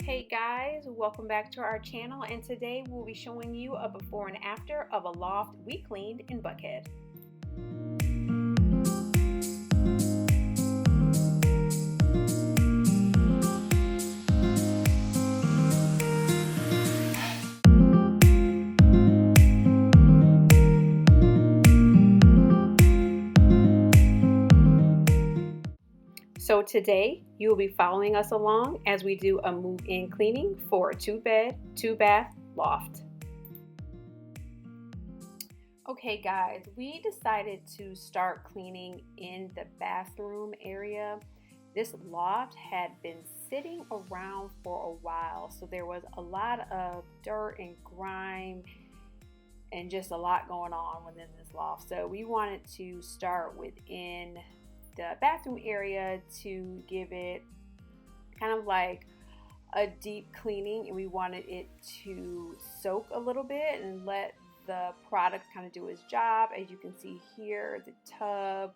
Hey guys, welcome back to our channel, and today we'll be showing you a before and after of a loft we cleaned in Buckhead. So today you will be following us along as we do a move-in cleaning for a 2-bed, 2-bath loft. Okay guys, we decided to start cleaning in the bathroom area. This loft had been sitting around for a while, so there was a lot of dirt and grime and just a lot going on within this loft. So we wanted to start within the bathroom area to give it kind of like a deep cleaning, and we wanted it to soak a little bit and let the product kind of do its job. As you can see here, the tub,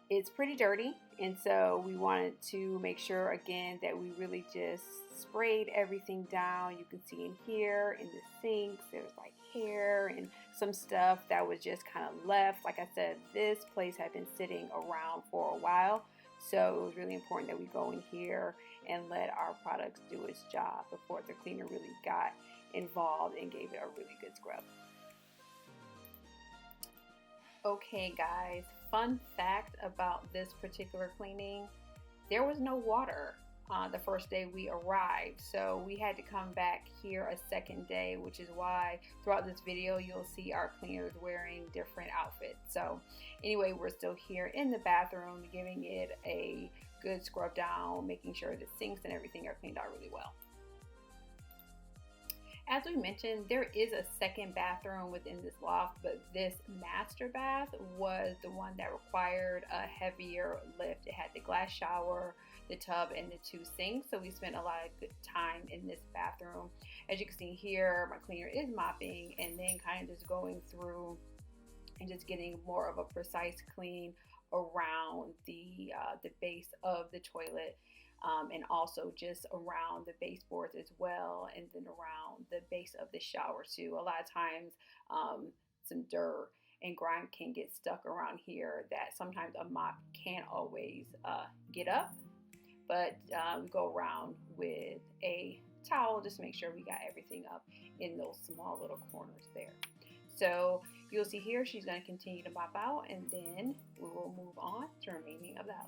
it's pretty dirty, and so we wanted to make sure again that we really just sprayed everything down. You can see in here in the sinks there's like hair and some stuff that was just kind of left. Like I said, this place had been sitting around for a while, so it was really important that we go in here and let our products do its job before the cleaner really got involved and gave it a really good scrub. Okay guys, fun fact about this particular cleaning, there was no water the first day we arrived, so we had to come back here a second day, which is why throughout this video you'll see our cleaners wearing different outfits. So anyway, we're still here in the bathroom giving it a good scrub down, making sure the sinks and everything are cleaned out really well. As we mentioned, there is a second bathroom within this loft, but this master bath was the one that required a heavier lift. It had the glass shower, the tub, and the 2 sinks, so we spent a lot of good time in this bathroom. As you can see here, my cleaner is mopping and then kind of just going through and just getting more of a precise clean around the base of the toilet. And also just around the baseboards as well, and then around the base of the shower too. A lot of times some dirt and grime can get stuck around here that sometimes a mop can't always get up, but we go around with a towel just to make sure we got everything up in those small little corners there. So you'll see here she's going to continue to mop out, and then we will move on to the remaining of the house.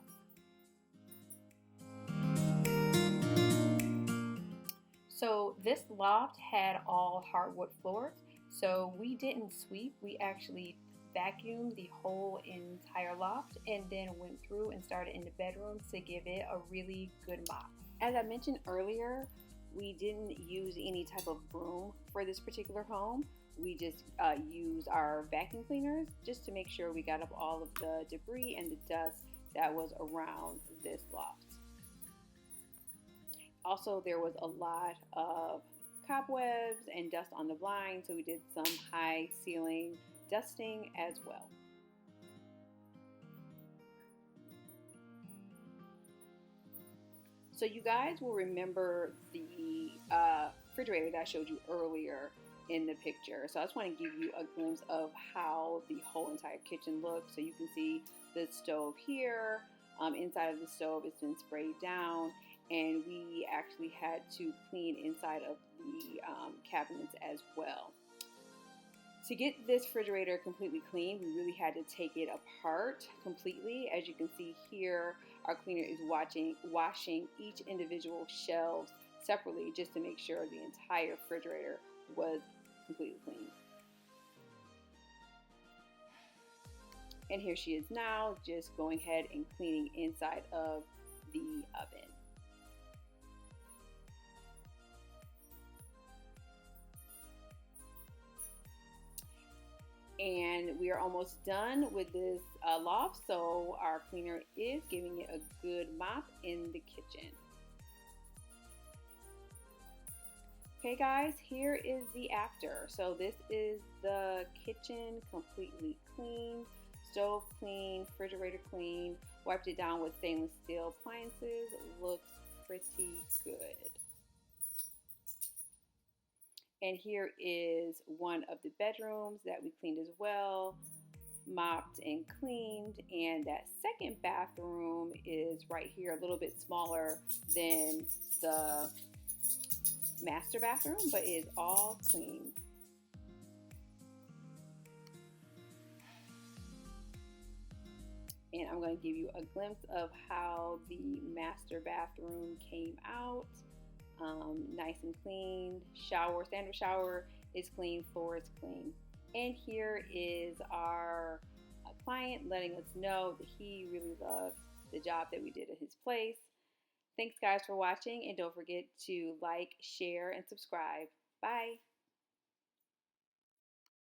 So this loft had all hardwood floors, so we didn't sweep. We actually vacuumed the whole entire loft and then went through and started in the bedrooms to give it a really good mop. As I mentioned earlier, we didn't use any type of broom for this particular home. We just used our vacuum cleaners just to make sure we got up all of the debris and the dust that was around this loft. Also, there was a lot of cobwebs and dust on the blinds, so we did some high ceiling dusting as well. So you guys will remember the refrigerator that I showed you earlier in the picture. So I just want to give you a glimpse of how the whole entire kitchen looks. So you can see the stove here. Inside of the stove, it's been sprayed down, and we actually had to clean inside of the cabinets as well. To get this refrigerator completely clean, we really had to take it apart completely. As you can see here, our cleaner is washing each individual shelves separately just to make sure the entire refrigerator was completely clean. And here she is now, just going ahead and cleaning inside of the oven. And we are almost done with this loft, so our cleaner is giving it a good mop in the kitchen. Okay guys, here is the after. So this is the kitchen completely clean, stove clean, refrigerator clean, wiped it down with stainless steel appliances. Looks pretty good. And here is one of the bedrooms that we cleaned as well, mopped and cleaned. And that second bathroom is right here, a little bit smaller than the master bathroom, but is all clean. And I'm going to give you a glimpse of how the master bathroom came out. Nice and clean. Shower, standard shower is clean, floor is clean. And here is our client letting us know that he really loved the job that we did at his place. Thanks guys for watching, and don't forget to like, share, and subscribe. Bye.